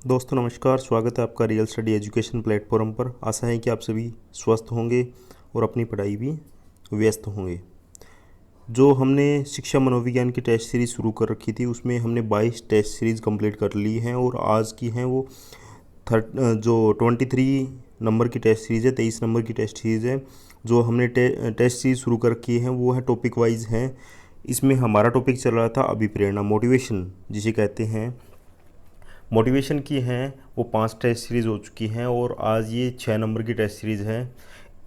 दोस्तों नमस्कार, स्वागत है आपका रियल स्टडी एजुकेशन प्लेटफॉर्म पर। आशा है कि आप सभी स्वस्थ होंगे और अपनी पढ़ाई भी व्यस्त होंगे। जो हमने शिक्षा मनोविज्ञान की टेस्ट सीरीज़ शुरू कर रखी थी उसमें हमने 22 टेस्ट सीरीज़ कंप्लीट कर ली हैं और आज की हैं वो 23 नंबर की टेस्ट सीरीज़ है, 23 नंबर की टेस्ट सीरीज़ है। जो हमने टेस्ट सीरीज़ शुरू कर रखी है वो है टॉपिक वाइज हैं। इसमें हमारा टॉपिक चल रहा था अभिप्रेरणा, मोटिवेशन जिसे कहते हैं। मोटिवेशन की हैं वो 5 टेस्ट सीरीज़ हो चुकी हैं और आज ये 6 नंबर की टेस्ट सीरीज़ है।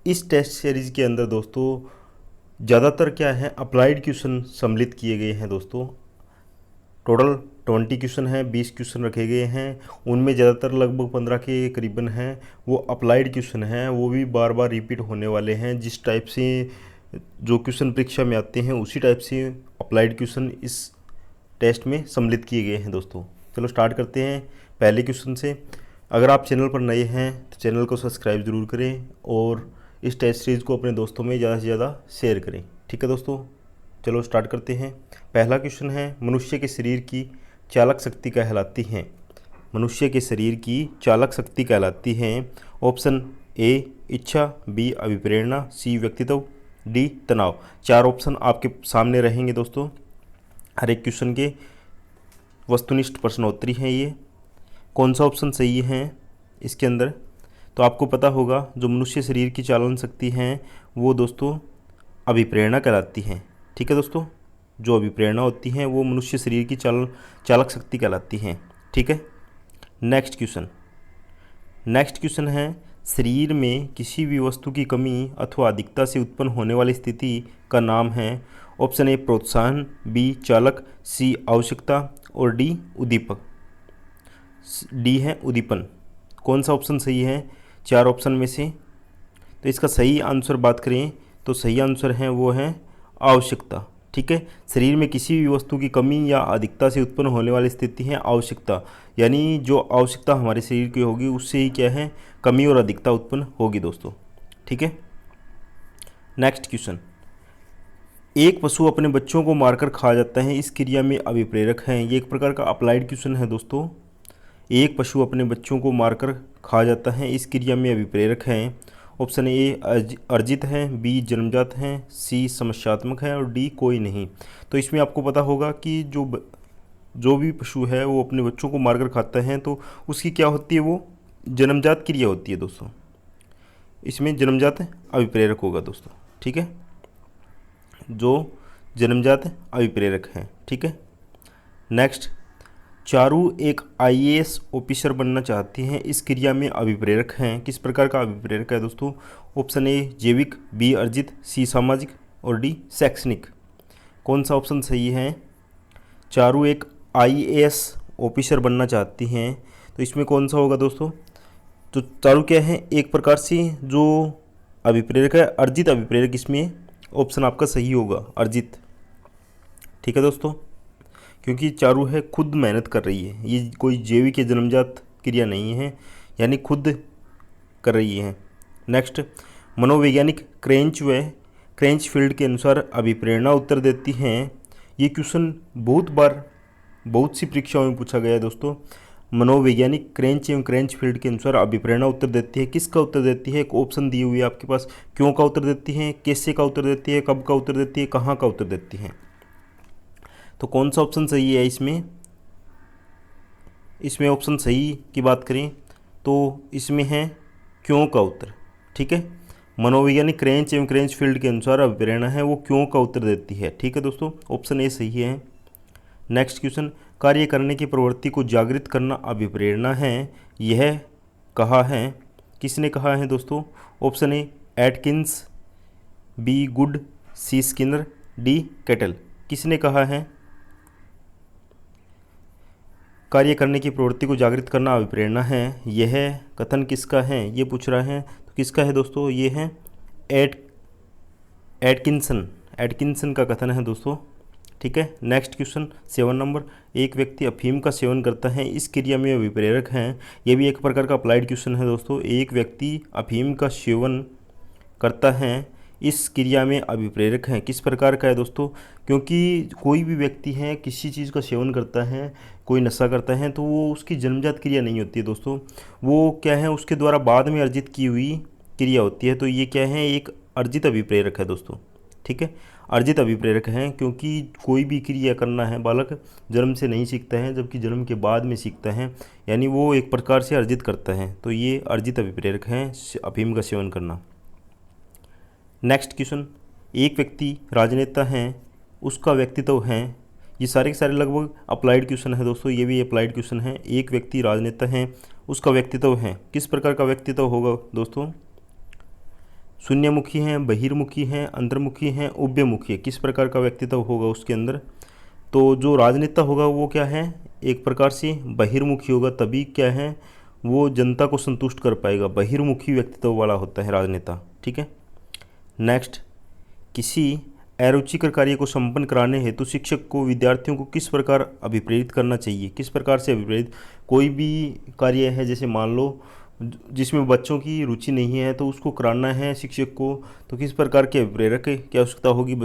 इस टेस्ट सीरीज़ के अंदर दोस्तों ज़्यादातर क्या है, अप्लाइड क्वेश्चन सम्मिलित किए गए हैं। दोस्तों टोटल 20 क्वेश्चन हैं, 20 क्वेश्चन रखे गए हैं। उनमें ज़्यादातर लगभग 15 के करीबन हैं वो अप्लाइड क्वेश्चन हैं, वो भी बार बार रिपीट होने वाले हैं। जिस टाइप से जो क्वेश्चन परीक्षा में आते हैं उसी टाइप से अप्लाइड क्वेश्चन इस टेस्ट में सम्मिलित किए गए हैं। दोस्तों चलो स्टार्ट करते हैं पहले क्वेश्चन से। अगर आप चैनल पर नए हैं तो चैनल को सब्सक्राइब ज़रूर करें और इस टेस्ट सीरीज़ को अपने दोस्तों में ज़्यादा से ज़्यादा शेयर करें। ठीक है दोस्तों, चलो स्टार्ट करते हैं। पहला क्वेश्चन है, मनुष्य के शरीर की चालक शक्ति कहलाती है। मनुष्य के शरीर की चालक शक्ति कहलाती है। ऑप्शन ए इच्छा, बी अभिप्रेरणा, सी व्यक्तित्व, डी तनाव। 4 ऑप्शन आपके सामने रहेंगे दोस्तों। हर एक क्वेश्चन के वस्तुनिष्ठ प्रश्नोत्तरी हैं ये। कौन सा ऑप्शन सही है इसके अंदर, तो आपको पता होगा जो मनुष्य शरीर की चालन शक्ति हैं वो दोस्तों अभिप्रेरणा कहलाती हैं। ठीक है दोस्तों, जो अभिप्रेरणा होती हैं वो मनुष्य शरीर की चालक शक्ति कहलाती हैं। ठीक है, नेक्स्ट क्वेश्चन है, शरीर में किसी भी वस्तु की कमी अथवा अधिकता से उत्पन्न होने वाली स्थिति का नाम है। ऑप्शन ए प्रोत्साहन, बी चालक, सी आवश्यकता और डी उद्दीपक। डी है उद्दीपन। कौन सा ऑप्शन सही है 4 ऑप्शन में से, तो इसका सही आंसर बात करें तो सही आंसर है वो है आवश्यकता। ठीक है, शरीर में किसी भी वस्तु की कमी या अधिकता से उत्पन्न होने वाली स्थिति है आवश्यकता, यानी जो आवश्यकता हमारे शरीर की होगी उससे ही क्या है कमी और अधिकता उत्पन्न होगी दोस्तों। ठीक है, नेक्स्ट क्वेश्चन, एक पशु अपने बच्चों को मारकर खा जाता है, इस क्रिया में अभिप्रेरक हैं। ये एक प्रकार का अप्लाइड क्वेश्चन है दोस्तों। एक पशु अपने बच्चों को मारकर खा जाता है, इस क्रिया में अभिप्रेरक हैं। ऑप्शन ए अर्जित है, बी जन्मजात है, सी समस्यात्मक है और डी कोई नहीं। तो इसमें आपको पता होगा कि जो भी पशु है वो अपने बच्चों को मारकर खाता है तो उसकी क्या होती है, वो जन्मजात क्रिया होती है दोस्तों। इसमें जन्मजात अभिप्रेरक होगा दोस्तों। ठीक है, जो जन्मजात अभिप्रेरक हैं। ठीक है, नेक्स्ट, चारू एक आईएएस ऑफिसर बनना चाहती हैं, इस क्रिया में अभिप्रेरक हैं। किस प्रकार का अभिप्रेरक है दोस्तों। ऑप्शन ए जैविक, बी अर्जित, सी सामाजिक और डी शैक्षणिक। कौन सा ऑप्शन सही है, चारू एक आईएएस ऑफिसर बनना चाहती हैं, तो इसमें कौन सा होगा दोस्तों। तो चारू क्या है, एक प्रकार से जो अभिप्रेरक है अर्जित अभिप्रेरक, इसमें ऑप्शन आपका सही होगा अर्जित। ठीक है दोस्तों, क्योंकि चारू है खुद मेहनत कर रही है, ये कोई जैविक या जन्मजात क्रिया नहीं है, यानी खुद कर रही है। नेक्स्ट, मनोवैज्ञानिक क्रेंच फील्ड के अनुसार अभिप्रेरणा उत्तर देती हैं। ये क्वेश्चन बहुत सी परीक्षाओं में पूछा गया है दोस्तों। मनोवैज्ञानिक क्रेंच फील्ड के अनुसार अभिप्रेरणा उत्तर देती है, किसका उत्तर देती है। एक ऑप्शन दिए हुए आपके पास, क्यों का उत्तर देती है, कैसे का उत्तर देती है, कब का उत्तर देती है, कहाँ का उत्तर देती है। तो कौन सा ऑप्शन सही है इसमें ऑप्शन सही की बात करें तो इसमें है क्यों का उत्तर। ठीक है, मनोवैज्ञानिक क्रेंच फील्ड के अनुसार अभिप्रेरणा है वो क्यों का उत्तर देती है। ठीक है दोस्तों, ऑप्शन ए सही है। नेक्स्ट क्वेश्चन, कार्य करने की प्रवृत्ति को जागृत करना अभिप्रेरणा है, यह कहा है, किसने कहा है दोस्तों। Option A Atkins, B Good, C Skinner, D Cattell. किसने कहा है कार्य करने की प्रवृत्ति को जागृत करना अभिप्रेरणा है, यह कथन किसका है, ये पूछ रहा है। तो किसका है दोस्तों, ये है एटकिंसन का कथन है दोस्तों। ठीक है, नेक्स्ट क्वेश्चन 7 नंबर, एक व्यक्ति अफीम का सेवन करता है, इस क्रिया में अभिप्रेरक हैं। ये भी एक प्रकार का अप्लाइड क्वेश्चन है दोस्तों। एक व्यक्ति अफीम का सेवन करता है, इस क्रिया में अभिप्रेरक हैं। किस प्रकार का है दोस्तों? क्योंकि कोई भी व्यक्ति है किसी चीज़ का सेवन करता है, कोई नशा करता है, तो वो उसकी जन्मजात क्रिया नहीं होती है दोस्तों, वो क्या है उसके द्वारा बाद में अर्जित की हुई क्रिया होती है। तो ये क्या है, एक अर्जित अभिप्रेरक है दोस्तों। ठीक है, अर्जित अभिप्रेरक हैं, क्योंकि कोई भी क्रिया करना है बालक जन्म से नहीं सीखता है, जबकि जन्म के बाद में सीखता है, यानी वो एक प्रकार से अर्जित करता है। तो ये अर्जित अभिप्रेरक हैं अफीम का सेवन करना। नेक्स्ट क्वेश्चन, एक व्यक्ति राजनेता है, उसका व्यक्तित्व है। ये सारे के सारे लगभग अप्लाइड क्वेश्चन है दोस्तों, ये भी अप्लाइड क्वेश्चन है। एक व्यक्ति राजनेता है, उसका व्यक्तित्व है, किस प्रकार का व्यक्तित्व होगा दोस्तों? शून्यमुखी हैं, बहिर्मुखी हैं, अंतर्मुखी हैं, उभयमुखी है, किस प्रकार का व्यक्तित्व होगा उसके अंदर? तो जो राजनेता होगा वो क्या है, एक प्रकार से बहिर्मुखी होगा, तभी क्या है वो जनता को संतुष्ट कर पाएगा, बहिर्मुखी व्यक्तित्व वाला होता है राजनेता। ठीक है। नेक्स्ट, किसी अरुचिकर कार्य को संपन्न कराने हेतु शिक्षक को विद्यार्थियों को किस प्रकार अभिप्रेरित करना चाहिए? किस प्रकार से अभिप्रेरित? कोई भी कार्य है, जैसे मान लो जिसमें बच्चों की रुचि नहीं है तो उसको कराना है शिक्षक को, तो किस प्रकार के अभिप्रेरक की आवश्यकता होगी?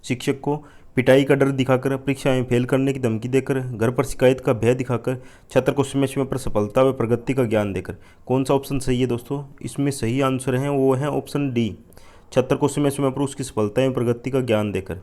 शिक्षक को पिटाई का डर दिखाकर, परीक्षा में फेल करने की धमकी देकर, घर पर शिकायत का भय दिखाकर, छात्र को समय समय पर सफलता व प्रगति का ज्ञान देकर। कौन सा ऑप्शन सही है दोस्तों? इसमें सही आंसर है वो है ऑप्शन डी, छात्र को समय समय पर उसकी सफलता एवं प्रगति का ज्ञान देकर।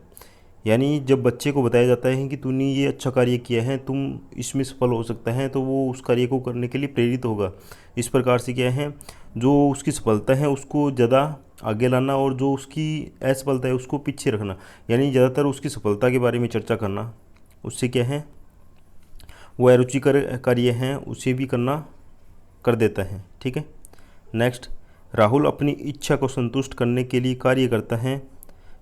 यानी जब बच्चे को बताया जाता है कि तूने ये अच्छा कार्य किया है, तुम इसमें सफल हो सकता है, तो वो उस कार्य को करने के लिए प्रेरित होगा। इस प्रकार से क्या है, जो उसकी सफलता है उसको ज़्यादा आगे लाना और जो उसकी असफलता है उसको पीछे रखना, यानी ज़्यादातर उसकी सफलता के बारे में चर्चा करना। उससे क्या है वो अरुचिकर कार्य हैं उसे भी करना कर देता है। ठीक है। नेक्स्ट, राहुल अपनी इच्छा को संतुष्ट करने के लिए कार्य करता है,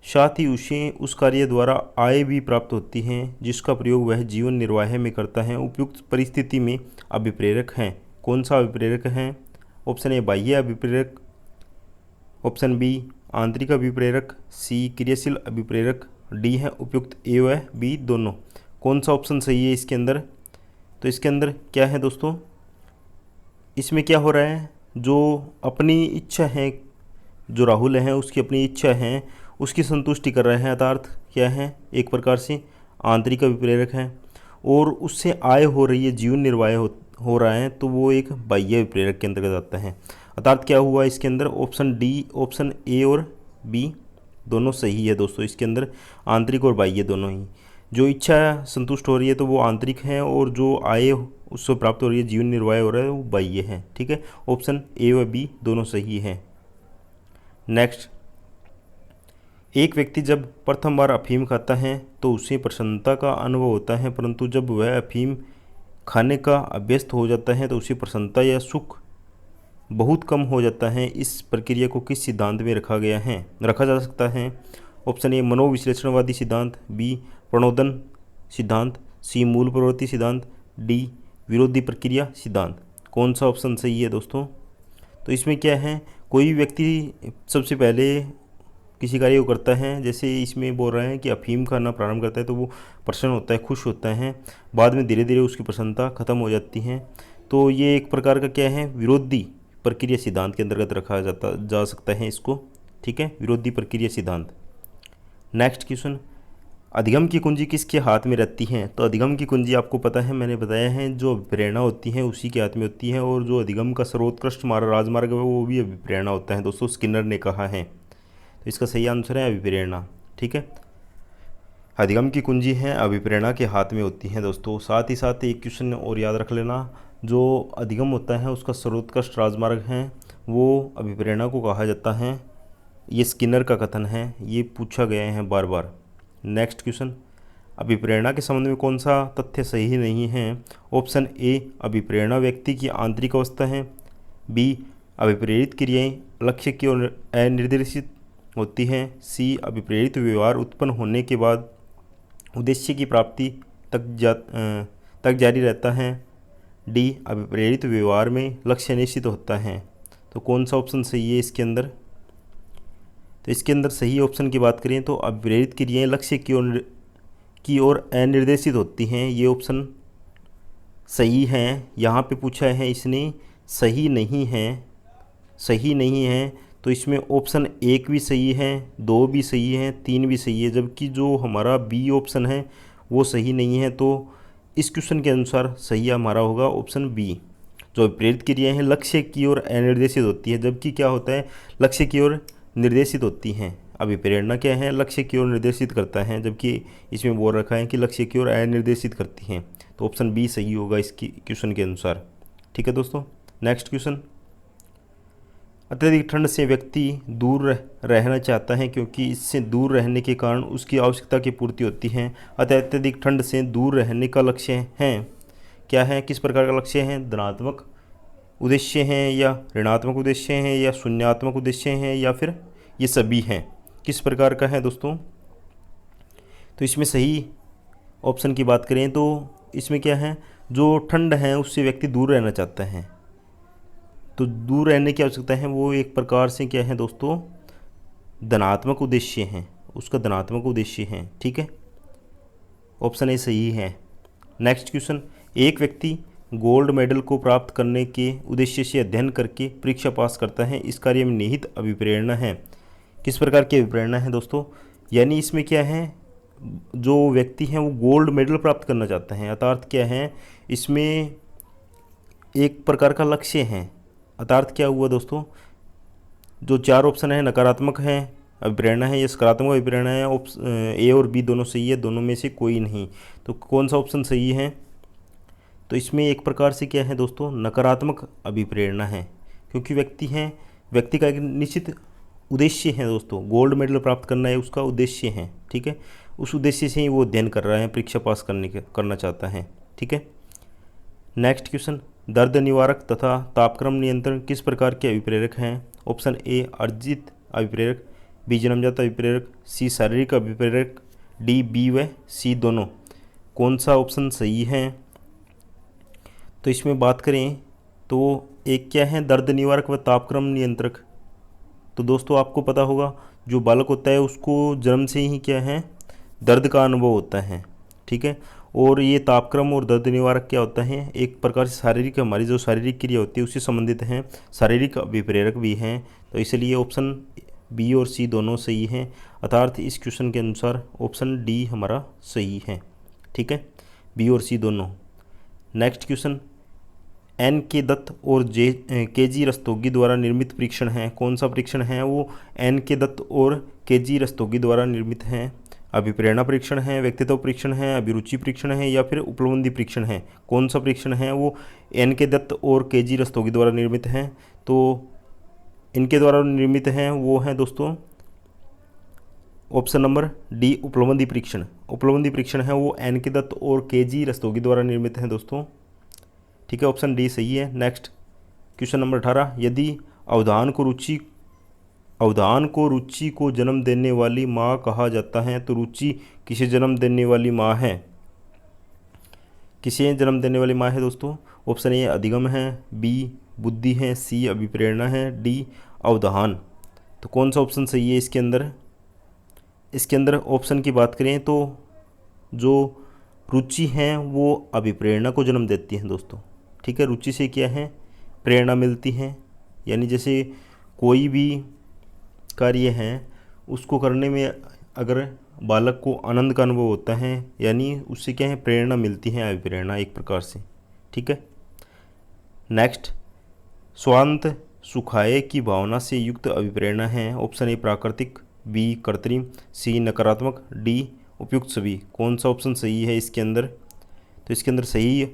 साथ ही उसे उस कार्य द्वारा आय भी प्राप्त होती है जिसका प्रयोग वह जीवन निर्वाह में करता है। उपयुक्त परिस्थिति में अभिप्रेरक हैं। कौन सा अभिप्रेरक है? ऑप्शन ए बाह्य अभिप्रेरक, ऑप्शन बी आंतरिक अभिप्रेरक, सी क्रियाशील अभिप्रेरक, डी है उपयुक्त ए व बी दोनों। कौन सा ऑप्शन सही है इसके अंदर? तो इसके अंदर क्या है दोस्तों, इसमें क्या हो रहा है, जो अपनी इच्छा है, जो राहुल है उसकी अपनी इच्छा है उसकी संतुष्टि कर रहे हैं, अर्थात क्या है एक प्रकार से आंतरिक अभिप्रेरक है, और उससे आय हो रही है, जीवन निर्वाह हो रहा है, तो वो एक बाह्य अभिप्रेरक के अंतर्गत आता है। अर्थात क्या हुआ इसके अंदर, ऑप्शन डी, ऑप्शन ए और बी दोनों सही है दोस्तों। इसके अंदर आंतरिक और बाह्य दोनों ही, जो इच्छा संतुष्ट हो रही है तो वो आंतरिक है, और जो आय उससे प्राप्त हो रही है, जीवन निर्वाह हो रहा है, वो बाह्य है। ठीक है, ऑप्शन ए व बी दोनों सही है। नेक्स्ट, एक व्यक्ति जब प्रथम बार अफीम खाता है तो उसे प्रसन्नता का अनुभव होता है, परंतु जब वह अफीम खाने का अभ्यस्त हो जाता है तो उसे प्रसन्नता या सुख बहुत कम हो जाता है। इस प्रक्रिया को किस सिद्धांत में रखा जा सकता है? ऑप्शन ए मनोविश्लेषणवादी सिद्धांत, बी प्रणोदन सिद्धांत, सी मूल प्रवृत्ति सिद्धांत, डी विरोधी प्रक्रिया सिद्धांत। कौन सा ऑप्शन सही है दोस्तों? तो इसमें क्या है, कोई व्यक्ति सबसे पहले किसी कार्य को करता है, जैसे इसमें बोल रहे हैं कि अफीम खाना प्रारंभ करता है तो वो प्रसन्न होता है, खुश होता है, बाद में धीरे धीरे उसकी प्रसन्नता खत्म हो जाती है। तो ये एक प्रकार का क्या है, विरोधी प्रक्रिया सिद्धांत के अंतर्गत रखा जा सकता है इसको। ठीक है, विरोधी प्रक्रिया सिद्धांत। नेक्स्ट क्वेश्चन, अधिगम की कुंजी किसके हाथ में रहती है? तो अधिगम की कुंजी आपको पता है, मैंने बताया है, जो प्रेरणा होती है उसी के हाथ में होती है, और जो अधिगम का सर्वोत्कृष्ट राजमार्ग है वो भी अभिप्रेरणा होता है दोस्तों, स्किनर ने कहा है। तो इसका सही आंसर है अभिप्रेरणा। ठीक है, अधिगम की कुंजी है अभिप्रेरणा के हाथ में होती है दोस्तों। साथ ही साथ एक क्वेश्चन और याद रख लेना, जो अधिगम होता है उसका सर्वोत्कृष्ट राजमार्ग है वो अभिप्रेरणा को कहा जाता है। ये स्किनर का कथन है, ये पूछा गया है बार बार। नेक्स्ट क्वेश्चन, अभिप्रेरणा के संबंध में कौन सा तथ्य सही नहीं है? ऑप्शन ए अभिप्रेरणा व्यक्ति की आंतरिक अवस्था है, बी अभिप्रेरित क्रियाएं लक्ष्य की ओर अनिर्देशित होती हैं, सी अभिप्रेरित व्यवहार उत्पन्न होने के बाद उद्देश्य की प्राप्ति तक जारी रहता है, डी अभिप्रेरित व्यवहार में लक्ष्य निश्चित होता है। तो कौन सा ऑप्शन सही है इसके अंदर? तो इसके अंदर सही ऑप्शन की बात करें तो अभिप्रेरित क्रियाएं लक्ष्य की ओर अनिर्देशित होती हैं, ये ऑप्शन सही है। यहाँ पे पूछा है इसने सही नहीं है, तो इसमें ऑप्शन 1 भी सही है, 2 भी सही है, 3 भी सही है, जबकि जो हमारा बी ऑप्शन है वो सही नहीं है। तो इस क्वेश्चन के अनुसार सही हमारा होगा ऑप्शन बी। जो प्रेरित क्रियाएं हैं लक्ष्य की ओर अनिर्देशित होती है, जबकि क्या होता है, लक्ष्य की ओर निर्देशित होती हैं। अभिप्रेरणा क्या है, लक्ष्य की ओर निर्देशित करता है, जबकि इसमें बोल रखा है कि लक्ष्य की ओर अनिर्देशित करती हैं। तो ऑप्शन बी सही होगा इसकी क्वेश्चन के अनुसार। ठीक है दोस्तों, नेक्स्ट क्वेश्चन। अत्यधिक ठंड से व्यक्ति दूर रहना चाहता है क्योंकि इससे दूर रहने के कारण उसकी आवश्यकता की पूर्ति होती है। अतः अत्यधिक ठंड से दूर रहने का लक्ष्य है, क्या है, किस प्रकार का लक्ष्य है, धनात्मक उद्देश्य हैं या ऋणात्मक उद्देश्य हैं या शून्यात्मक उद्देश्य हैं या फिर ये सभी हैं, किस प्रकार का है दोस्तों। तो इसमें सही ऑप्शन की बात करें तो इसमें क्या है, जो ठंड है उससे व्यक्ति दूर रहना चाहता है। तो दूर रहने की आवश्यकता है वो एक प्रकार से क्या है दोस्तों, धनात्मक उद्देश्य हैं, उसका धनात्मक उद्देश्य है। ठीक है, ऑप्शन ए सही है। Next question. एक व्यक्ति गोल्ड मेडल को प्राप्त करने के उद्देश्य से अध्ययन करके परीक्षा पास करता है, इस कार्य में निहित अभिप्रेरणा है, किस प्रकार की अभिप्रेरणा है दोस्तों। यानी इसमें क्या है, जो व्यक्ति हैं वो गोल्ड मेडल प्राप्त करना चाहते हैं, अर्थात क्या है, इसमें एक प्रकार का लक्ष्य है। अर्थात क्या हुआ दोस्तों, जो 4 ऑप्शन है नकारात्मक है अभिप्रेरणा है या सकारात्मक अभिप्रेरणा है, ऑप्शन ए और बी दोनों सही है, दोनों में से कोई नहीं। तो कौन सा ऑप्शन सही है, तो इसमें एक प्रकार से क्या है दोस्तों, नकारात्मक अभिप्रेरणा है, क्योंकि व्यक्ति का एक निश्चित उद्देश्य है दोस्तों, गोल्ड मेडल प्राप्त करना है उसका उद्देश्य है। ठीक है, उस उद्देश्य से ही वो अध्ययन कर रहा है, परीक्षा पास करना चाहता है। ठीक है, नेक्स्ट क्वेश्चन। दर्द निवारक तथा तापक्रम नियंत्रण किस प्रकार के अभिप्रेरक हैं। ऑप्शन ए अर्जित अभिप्रेरक, बी जन्मजात अभिप्रेरक, सी शारीरिक अभिप्रेरक, डी बी व सी दोनों, कौन सा ऑप्शन सही है। तो इसमें बात करें तो एक क्या है, दर्द निवारक व तापक्रम नियंत्रक। तो दोस्तों आपको पता होगा जो बालक होता है उसको जन्म से ही क्या है, दर्द का अनुभव होता है। ठीक है, और ये तापक्रम और दर्द निवारक क्या होता है, एक प्रकार से शारीरिक, हमारी जो शारीरिक क्रिया होती है उससे संबंधित हैं, शारीरिक अभिप्रेरक भी हैं। तो इसलिए ऑप्शन बी और सी दोनों सही हैं, अर्थात इस क्वेश्चन के अनुसार ऑप्शन डी हमारा सही है। ठीक है, बी और सी दोनों। Next question. एन के दत्त और के जी रस्तोगी द्वारा निर्मित परीक्षण है, कौन सा परीक्षण है वो, एन के दत्त और के जी रस्तोगी द्वारा निर्मित है। अभिप्रेरणा परीक्षण है, व्यक्तित्व परीक्षण है, अभिरुचि परीक्षण है या फिर उपलब्धि परीक्षण है, कौन सा परीक्षण है वो, एन के दत्त और के जी रस्तोगी द्वारा निर्मित है। तो इनके द्वारा निर्मित हैं वो हैं दोस्तों ऑप्शन नंबर डी उपलब्धि परीक्षण। उपलब्धि परीक्षण है वो एन के दत्त और के जी रस्तोगी द्वारा निर्मित हैं दोस्तों। ठीक है, ऑप्शन डी सही है। Next question number 18। यदि अवधान को रुचि को जन्म देने वाली माँ कहा जाता है तो रुचि किसे जन्म देने वाली माँ है, किसे जन्म देने वाली माँ है दोस्तों। ऑप्शन ए अधिगम है, बी बुद्धि है, सी अभिप्रेरणा है, डी अवधान। तो कौन सा ऑप्शन सही है इसके अंदर ऑप्शन की बात करें तो जो रुचि है वो अभिप्रेरणा को जन्म देती है दोस्तों। ठीक है, रुचि से क्या है, प्रेरणा मिलती है, यानी जैसे कोई भी कार्य है उसको करने में अगर बालक को आनंद का अनुभव होता है, यानी उससे क्या है, प्रेरणा मिलती है, अभिप्रेरणा एक प्रकार से। ठीक है, नेक्स्ट। स्वांत सुखाए की भावना से युक्त अभिप्रेरणा है। ऑप्शन ए प्राकृतिक, बी कृत्रिम, सी नकारात्मक, डी उपयुक्त सभी, कौन सा ऑप्शन सही है इसके अंदर। तो इसके अंदर सही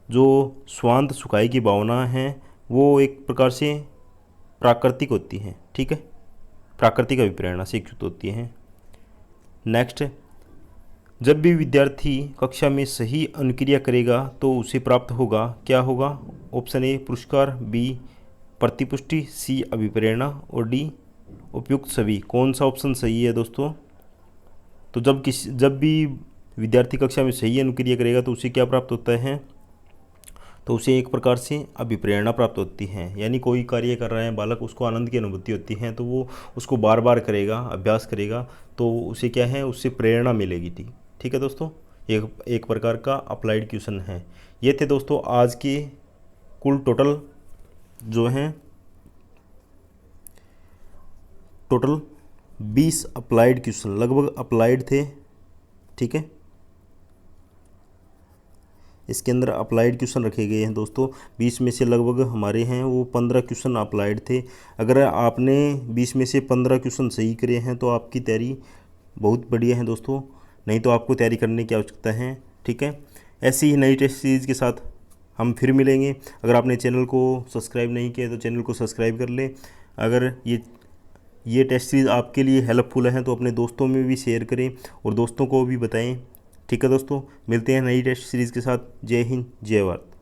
जो स्वांत सुखाए की भावना है वो एक प्रकार से प्राकृतिक होती है। ठीक है, प्राकृतिक अभिप्रेरणा से युक्त होती है। नेक्स्ट। जब भी विद्यार्थी कक्षा में सही अनुक्रिया करेगा तो उसे प्राप्त होगा, क्या होगा। ऑप्शन ए पुरस्कार, बी प्रतिपुष्टि, सी अभिप्रेरणा और डी उपयुक्त सभी, कौन सा ऑप्शन सही है दोस्तों। तो जब भी विद्यार्थी कक्षा में सही अनुक्रिया करेगा तो उसे क्या प्राप्त होता है, तो उसे एक प्रकार से अभिप्रेरणा प्राप्त होती है, यानी कोई कार्य कर रहा है बालक, उसको आनंद की अनुभूति होती है तो वो उसको बार बार करेगा, अभ्यास करेगा तो उसे क्या है, उससे प्रेरणा मिलेगी। ठीक है दोस्तों, एक प्रकार का अप्लाइड क्वेश्चन है। ये थे दोस्तों आज के कुल टोटल जो हैं टोटल 20 अप्लाइड क्वेश्चन लगभग अप्लाइड थे, ठीक है। इसके अंदर अप्लाइड क्वेश्चन रखे गए हैं दोस्तों। 20 में से लगभग हमारे हैं वो 15 क्वेश्चन अप्लाइड थे। अगर आपने 20 में से 15 क्वेश्चन सही करे हैं तो आपकी तैयारी बहुत बढ़िया है दोस्तों, नहीं तो आपको तैयारी करने की आवश्यकता है, ठीक है। ऐसी ही नई टेस्ट सीरीज़ के साथ हम फिर मिलेंगे। अगर आपने चैनल को सब्सक्राइब नहीं किया तो चैनल को सब्सक्राइब कर लें। अगर ये टेस्ट सीरीज़ आपके लिए हेल्पफुल है तो अपने दोस्तों में भी शेयर करें और दोस्तों को भी बताएं, ठीक है दोस्तों। मिलते हैं नई टेस्ट सीरीज़ के साथ। जय हिंद, जय भारत।